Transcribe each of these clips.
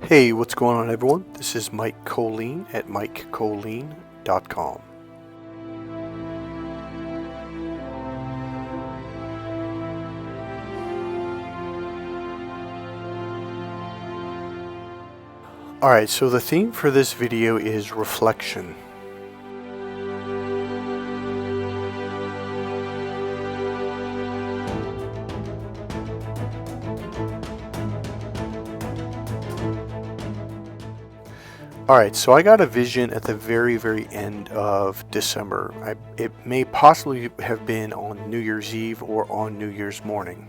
Hey, what's going on, everyone? This is Mike Kollin at MikeKollin.com. Alright, so the theme for this video is reflection. Alright, so I got a vision at the very end of December. It may possibly have been on New Year's Eve or on New Year's morning.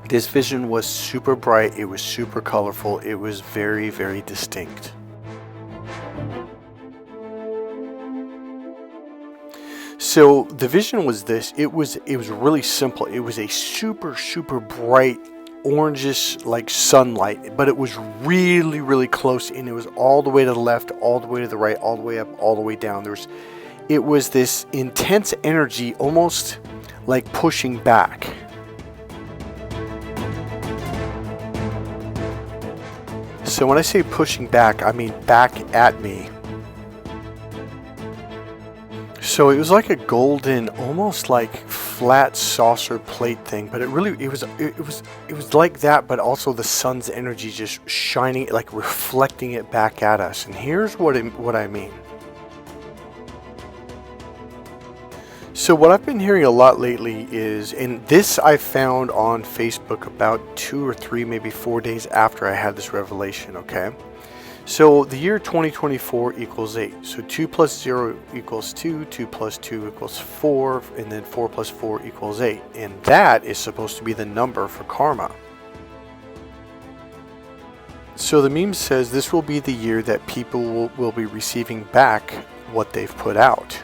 This vision was super bright, it was super colorful, it was very distinct. So the vision was this. It was really simple. It was a super bright orangish like sunlight, but it was really close, and it was all the way to the left, all the way to the right, all the way up, all the way down. It was this intense energy, almost like pushing back. So when I say pushing back, I mean back at me. So it was like a golden, almost like flat saucer plate thing, but it was like that, but also the sun's energy just shining, like reflecting it back at us. And here's what I mean. So what I've been hearing a lot lately is, and this I found on Facebook about 2 or 3, maybe 4 days after I had this revelation, okay? So the year 2024 equals 8. So 2 plus 0 equals 2, 2 plus 2 equals 4, and then 4 plus 4 equals 8. And that is supposed to be the number for karma. So the meme says this will be the year that people will be receiving back what they've put out.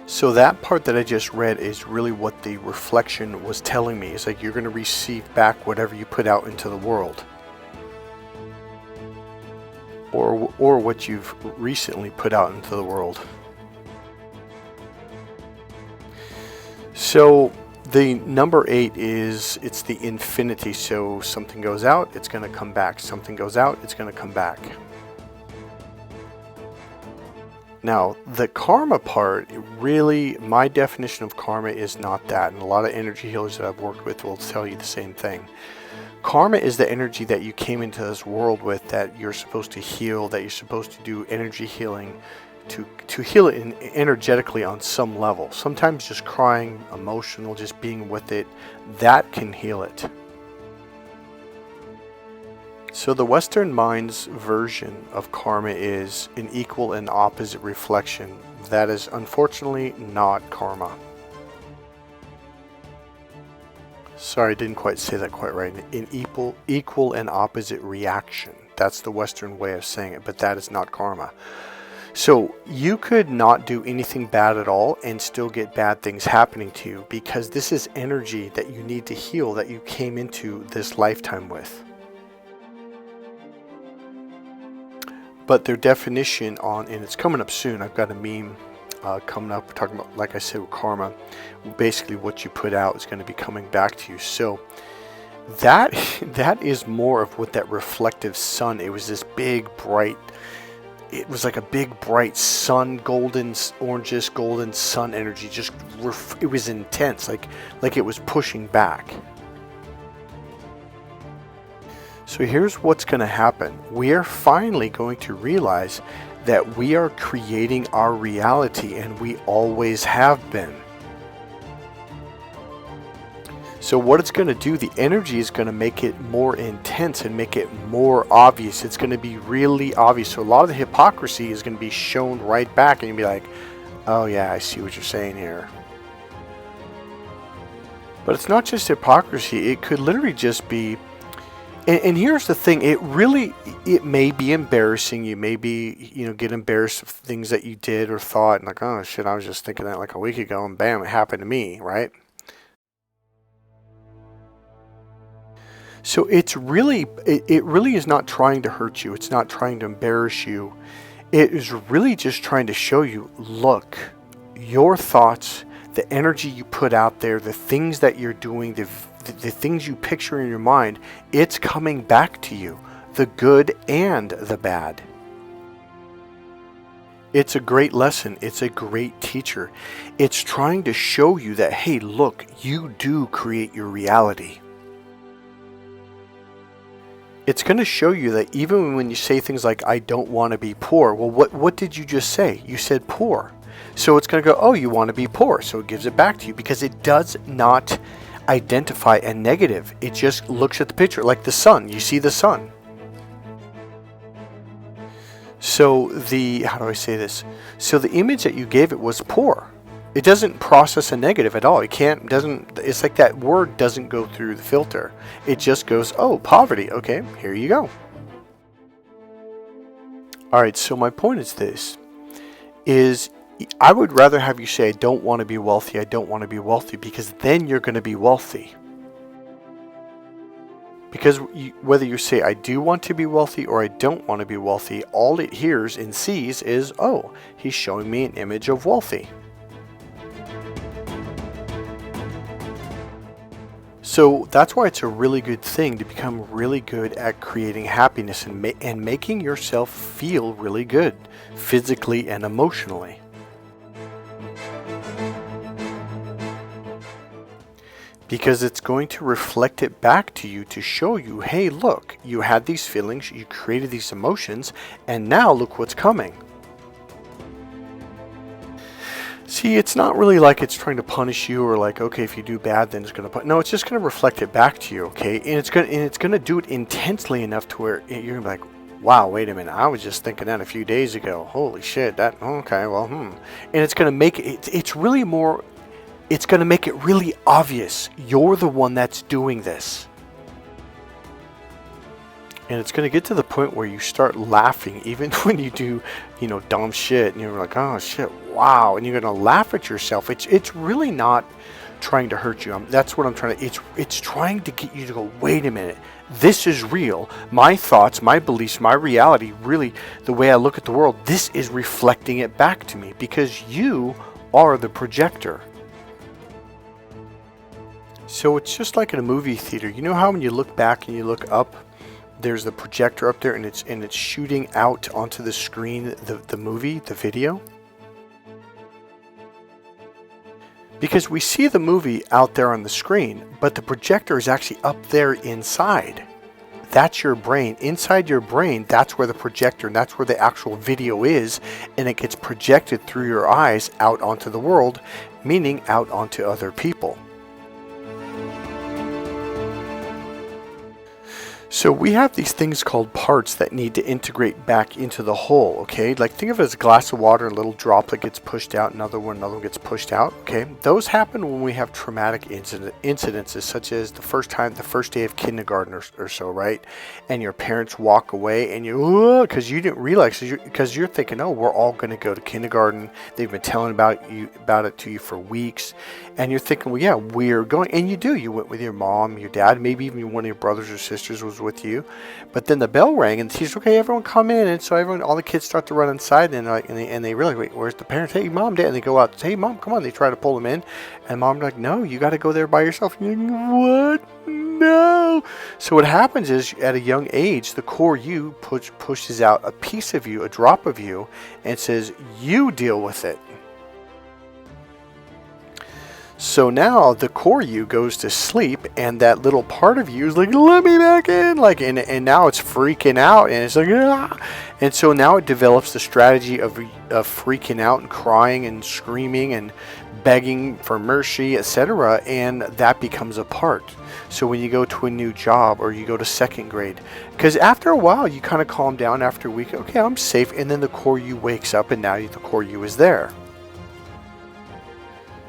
So that part that I just read is really what the reflection was telling me. It's like you're going to receive back whatever you put out into the world. Or what you've recently put out into the world. So the number 8 it's the infinity. So something goes out, it's going to come back. Something goes out, it's going to come back. Now, the karma part, really, my definition of karma is not that. And a lot of energy healers that I've worked with will tell you the same thing. Karma is the energy that you came into this world with, that you're supposed to heal, that you're supposed to do energy healing, to heal it energetically on some level. Sometimes just crying, emotional, just being with it, that can heal it. So the Western mind's version of karma is an equal and opposite reflection. That is unfortunately not karma. Sorry, I didn't quite say that quite right. An equal and opposite reaction. That's the Western way of saying it, but that is not karma. So you could not do anything bad at all and still get bad things happening to you, because this is energy that you need to heal, that you came into this lifetime with. But their definition on, and it's coming up soon, I've got a meme coming up talking about, like I said, with karma, basically what you put out is going to be coming back to you. So that is more of what that reflective sun, it was this big bright, it was like a big bright sun, orangish golden sun energy, just it was intense, like it was pushing back. So here's what's going to happen. We are finally going to realize that we are creating our reality, and we always have been. So what it's going to do, the energy is going to make it more intense and make it more obvious. It's going to be really obvious. So a lot of the hypocrisy is going to be shown right back, and you'll be like, oh yeah, I see what you're saying here. But it's not just hypocrisy. It could literally just be, and here's the thing, it may be embarrassing. You may be, get embarrassed of things that you did or thought, and like, oh shit, I was just thinking that like a week ago, and bam, it happened to me, right? So it really is not trying to hurt you. It's not trying to embarrass you. It is really just trying to show you, look, your thoughts, the energy you put out there, the things that you're doing, the things you picture in your mind, it's coming back to you, the good and the bad. It's a great lesson. It's a great teacher. It's trying to show you that, hey, look, you do create your reality. It's going to show you that even when you say things like, I don't want to be poor, well, what did you just say? You said poor. So it's going to go, oh, you want to be poor. So it gives it back to you because it does not identify a negative. It just looks at the picture like the sun. You see the sun. So how do I say this? So the image that you gave it was poor. It doesn't process a negative at all. It's like that word doesn't go through the filter. It just goes, oh, poverty. Okay, here you go. All right, so my point is this, I would rather have you say, I don't want to be wealthy, I don't want to be wealthy, because then you're going to be wealthy. Because whether you say, I do want to be wealthy or I don't want to be wealthy, all it hears and sees is, oh, he's showing me an image of wealthy. So that's why it's a really good thing to become really good at creating happiness and making yourself feel really good, physically and emotionally. Because it's going to reflect it back to you to show you, hey, look, you had these feelings, you created these emotions, and now look what's coming. See, it's not really like it's trying to punish you or like, okay, if you do bad, then it's going to no, it's just going to reflect it back to you, okay? And it's going to do it intensely enough to where you're going to be like, wow, wait a minute, I was just thinking that a few days ago. Holy shit, okay, well, And it's going to make it's really more. It's going to make it really obvious you're the one that's doing this. And it's going to get to the point where you start laughing even when you do, dumb shit. And you're like, oh shit, wow. And you're going to laugh at yourself. It's really not trying to hurt you. That's what I'm trying to, it's trying to get you to go, wait a minute. This is real. My thoughts, my beliefs, my reality, really the way I look at the world, this is reflecting it back to me because you are the projector. So it's just like in a movie theater. You know how when you look back and you look up, there's the projector up there and it's shooting out onto the screen the movie, the video? Because we see the movie out there on the screen, but the projector is actually up there inside. That's your brain. Inside your brain, that's where the projector and that's where the actual video is, and it gets projected through your eyes out onto the world, meaning out onto other people. So we have these things called parts that need to integrate back into the whole, okay? Like think of it as a glass of water, a little droplet gets pushed out, another one gets pushed out, okay? Those happen when we have traumatic incidences, such as the first day of kindergarten or so, right? And your parents walk away and because you didn't realize, because you're thinking, oh, we're all going to go to kindergarten. They've been telling about it to you for weeks. And you're thinking, well, yeah, we're going. And you do. You went with your mom, your dad, maybe even one of your brothers or sisters was with you. But then the bell rang and the teacher, okay, everyone come in. And so all the kids start to run inside and they realize, wait, where's the parents? Hey, mom, dad. And they go out, hey, mom, come on. They try to pull them in. And mom's like, no, you got to go there by yourself. And you're like, what? No. So what happens is at a young age, the core you pushes out a piece of you, a drop of you, and says, you deal with it. So now the core you goes to sleep, and that little part of you is like, let me back in, and now it's freaking out, and it's like, ah! And so now it develops the strategy of freaking out and crying and screaming and begging for mercy, etc., and that becomes a part. So when you go to a new job or you go to second grade, because after a while you kind of calm down after a week, okay, I'm safe, and then the core you wakes up, and now the core you is there.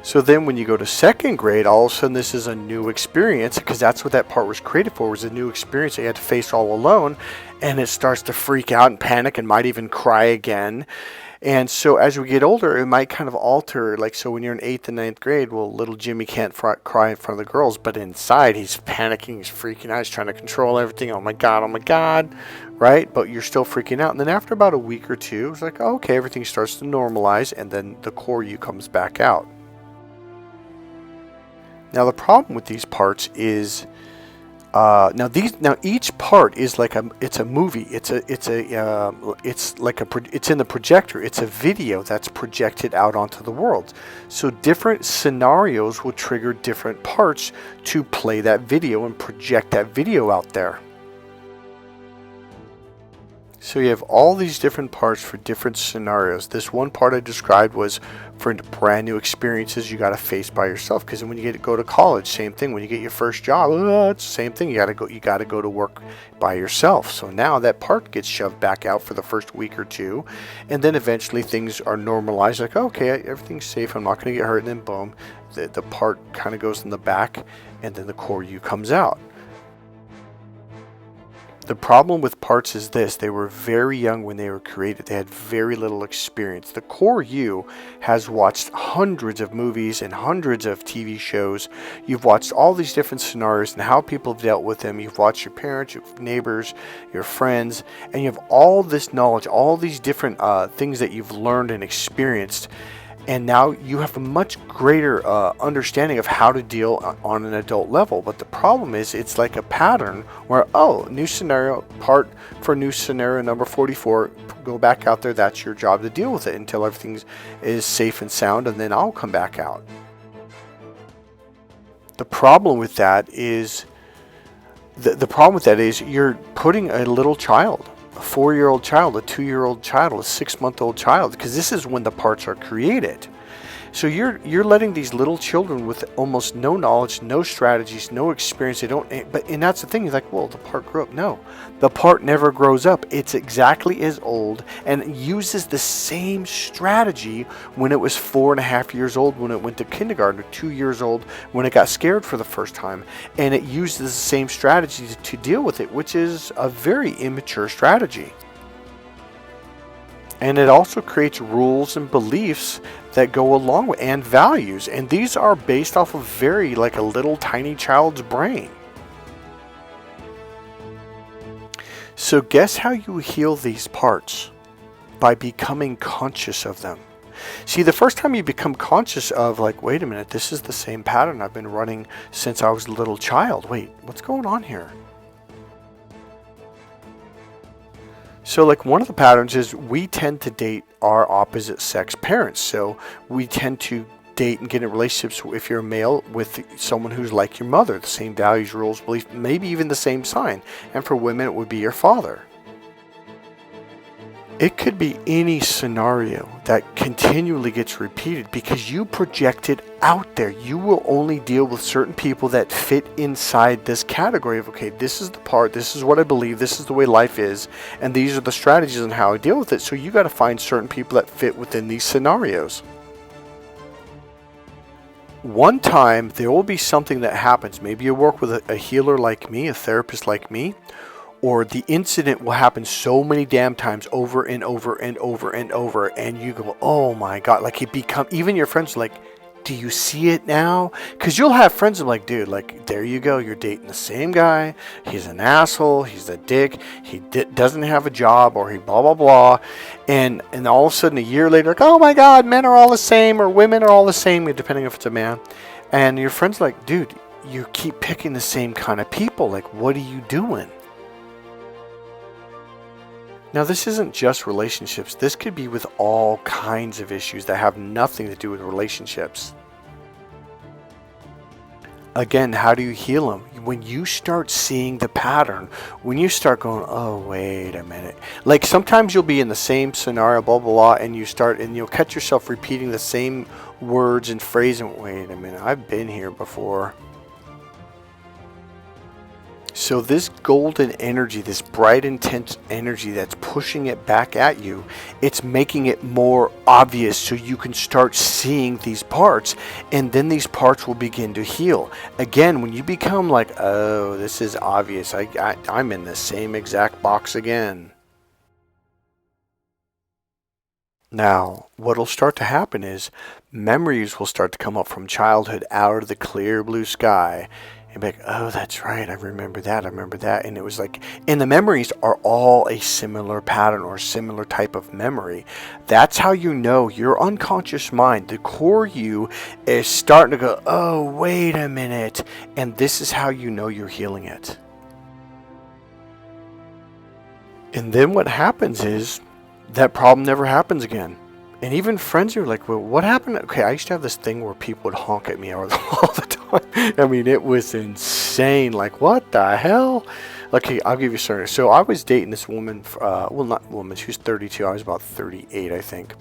So then when you go to second grade, all of a sudden this is a new experience, because that's what that part was created for, was a new experience that you had to face all alone, and it starts to freak out and panic and might even cry again. And so as we get older, it might kind of alter. Like, so when you're in 8th and 9th grade, well, little Jimmy can't cry in front of the girls, but inside he's panicking, he's freaking out, he's trying to control everything. Oh my God, right? But you're still freaking out. And then after about a week or two, it's like, oh, okay, everything starts to normalize, and then the core you comes back out. Now the problem with these parts is, now each part is like it's a movie. It's in the projector. It's a video that's projected out onto the world. So different scenarios will trigger different parts to play that video and project that video out there. So you have all these different parts for different scenarios. This one part I described was for brand new experiences you got to face by yourself. Because when you go to college, same thing. When you get your first job, it's the same thing. You got to go to work by yourself. So now that part gets shoved back out for the first week or two, and then eventually things are normalized. Like, okay, everything's safe. I'm not going to get hurt. And then boom, the part kind of goes in the back, and then the core you comes out. The problem with parts is this: they were very young when they were created. They had very little experience. The core you has watched hundreds of movies and hundreds of TV shows. You've watched all these different scenarios and how people have dealt with them. You've watched your parents, your neighbors, your friends, and you have all this knowledge, all these different things that you've learned and experienced. And now you have a much greater understanding of how to deal on an adult level. But the problem is, it's like a pattern where, oh, new scenario, part for new scenario number 44, go back out there. That's your job to deal with it until everything is safe and sound, and then I'll come back out. The problem with that is, you're putting a little child, a 4-year-old child, a 2-year-old child, a 6-month-old child, because this is when the parts are created. So you're letting these little children with almost no knowledge, no strategies, no experience. And that's the thing. He's like, well, the part grew up. No, the part never grows up. It's exactly as old, and it uses the same strategy when it was 4.5 years old, when it went to kindergarten, or 2 years old when it got scared for the first time. And it uses the same strategy to deal with it, which is a very immature strategy. And it also creates rules and beliefs that go along with, and values. And these are based off of very, like a little tiny child's brain. So guess how you heal these parts? By becoming conscious of them. See, the first time you become conscious of, like, wait a minute, this is the same pattern I've been running since I was a little child. Wait, what's going on here? So like one of the patterns is we tend to date our opposite sex parents. So we tend to date and get in relationships, if you're a male, with someone who's like your mother, the same values, rules, beliefs, maybe even the same sign. And for women, it would be your father. It could be any scenario that continually gets repeated because you project it out there. You will only deal with certain people that fit inside this category of, okay, this is the part, this is what I believe, this is the way life is, and these are the strategies on how I deal with it. So you got to find certain people that fit within these scenarios. One time there will be something that happens. Maybe you work with a healer like me, a therapist like me, or the incident will happen so many damn times over and over and over and over, and you go, oh my God, like it become, even your friends are like, do you see it now? Because you'll have friends that are like, dude, like, there you go, you're dating the same guy, he's an asshole, he's a dick, he doesn't have a job, or he blah blah blah, and all of a sudden a year later, like, oh my God, men are all the same, or women are all the same, depending if it's a man, and your friend's like, dude, you keep picking the same kind of people, like, what are you doing? Now, this isn't just relationships. This could be with all kinds of issues that have nothing to do with relationships. Again, how do you heal them? When you start seeing the pattern, when you start going, oh, wait a minute. Like sometimes you'll be in the same scenario, blah, blah, blah, and you'll catch yourself repeating the same words and phrase, and wait a minute, I've been here before. So this golden energy, this bright, intense energy that's pushing it back at you, it's making it more obvious so you can start seeing these parts, and then these parts will begin to heal. Again, when you become like, oh, this is obvious, I'm in the same exact box again. Now, what'll start to happen is memories will start to come up from childhood out of the clear blue sky. And be like, oh, that's right, I remember that, And it was like, and the memories are all a similar pattern or similar type of memory. That's how you know your unconscious mind, the core you, is starting to go, oh, wait a minute. And this is how you know you're healing it. And then what happens is that problem never happens again. And even friends are like, well, what happened? Okay, I used to have this thing where people would honk at me all the time. I mean, it was insane. Like, what the hell? Okay, I'll give you a story. So I was dating this woman, well, not woman, she was 32. I was about 38, I think.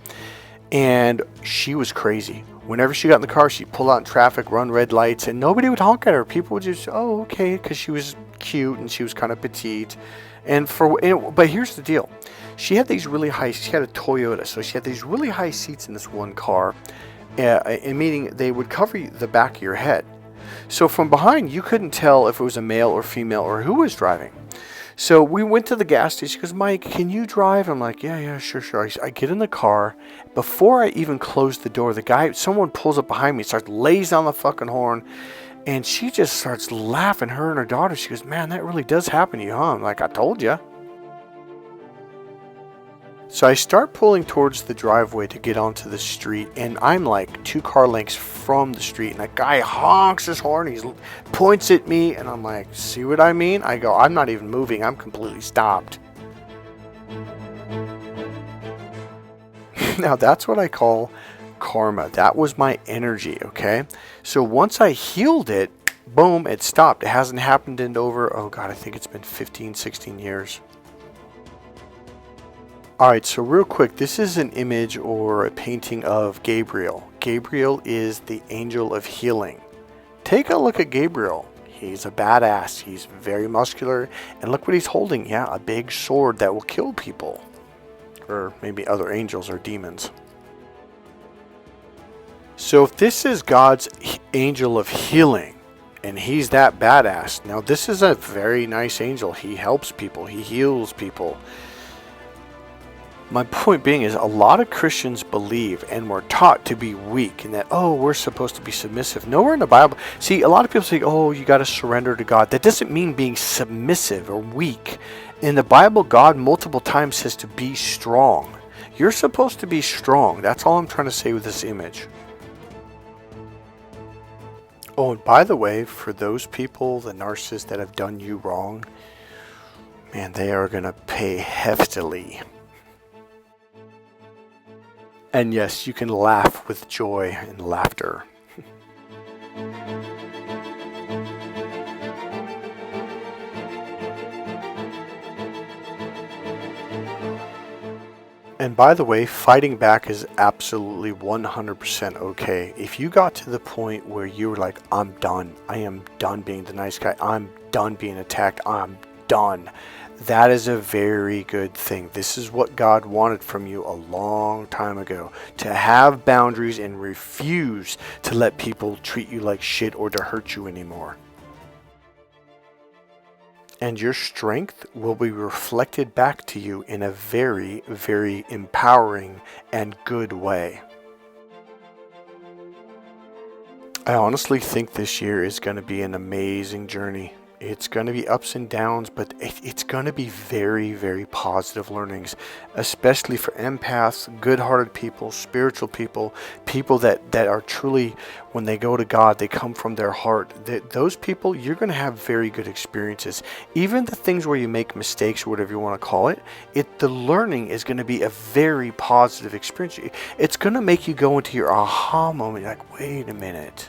And she was crazy. Whenever she got in the car, she'd pull out in traffic, run red lights, and nobody would honk at her. People would just, oh, okay, because she was cute and she was kind of petite. But here's the deal. She had a Toyota, so she had these really high seats in this one car, meaning they would cover the back of your head. So from behind, you couldn't tell if it was a male or female or who was driving. So we went to the gas station. She goes, Mike, can you drive? I'm like, yeah, sure. I get in the car. Before I even close the door, someone pulls up behind me, starts lays on the fucking horn, and she just starts laughing, her and her daughter. She goes, man, that really does happen to you, huh? I'm like, I told you. So I start pulling towards the driveway to get onto the street, and I'm like 2 car lengths from the street, and that guy honks his horn, he points at me, and I'm like, see what I mean? I go, I'm not even moving, I'm completely stopped. Now that's what I call karma. That was my energy, okay? So once I healed it, boom, it stopped. It hasn't happened in over, oh God, I think it's been 15, 16 years. Alright, so real quick, this is an image or a painting of Gabriel. Gabriel is the angel of healing. Take a look at Gabriel. He's a badass. He's very muscular. And look what he's holding. Yeah, a big sword that will kill people. Or maybe other angels or demons. So if this is God's angel of healing, and he's that badass, now this is a very nice angel. He helps people. He heals people. My point being is a lot of Christians believe and were taught to be weak and that, oh, we're supposed to be submissive. Nowhere in the Bible. See, a lot of people say, oh, you got to surrender to God. That doesn't mean being submissive or weak. In the Bible, God multiple times says to be strong. You're supposed to be strong. That's all I'm trying to say with this image. Oh, and by the way, for those people, the narcissists that have done you wrong, man, they are going to pay heftily. And yes, you can laugh with joy and laughter. And by the way, fighting back is absolutely 100% okay. If you got to the point where you were like, I'm done. I am done being the nice guy. I'm done being attacked. I'm done. That is a very good thing. This is what God wanted from you a long time ago. To have boundaries and refuse to let people treat you like shit or to hurt you anymore. And your strength will be reflected back to you in a very, very empowering and good way. I honestly think this year is going to be an amazing journey. It's going to be ups and downs, but it's going to be very, very positive learnings, especially for empaths, good-hearted people, spiritual people, people that are truly, when they go to God, they come from their heart. Those people, you're going to have very good experiences. Even the things where you make mistakes or whatever you want to call it, the learning is going to be a very positive experience. It's going to make you go into your aha moment, like, wait a minute.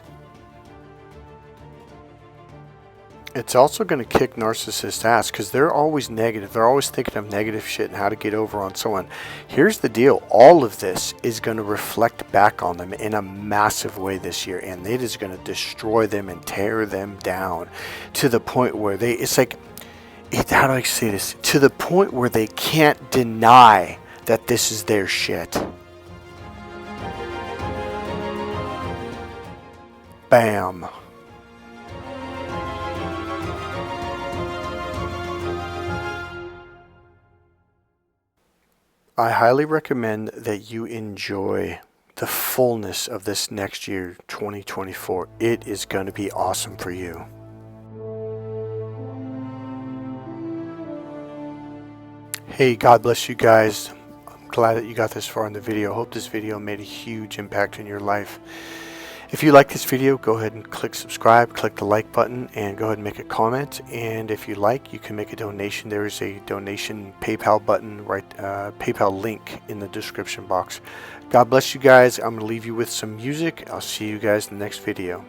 It's also going to kick narcissists' ass because they're always negative. They're always thinking of negative shit and how to get over on someone. Here's the deal. All of this is going to reflect back on them in a massive way this year. And it is going to destroy them and tear them down to the point where how do I say this? To the point where they can't deny that this is their shit. Bam. I highly recommend that you enjoy the fullness of this next year, 2024. It is going to be awesome for you. Hey, God bless you guys. I'm glad that you got this far in the video. Hope this video made a huge impact in your life. If you like this video, go ahead and click subscribe, click the like button, and go ahead and make a comment. And if you like, you can make a donation. There is a donation PayPal button, PayPal link in the description box. God bless you guys. I'm going to leave you with some music. I'll see you guys in the next video.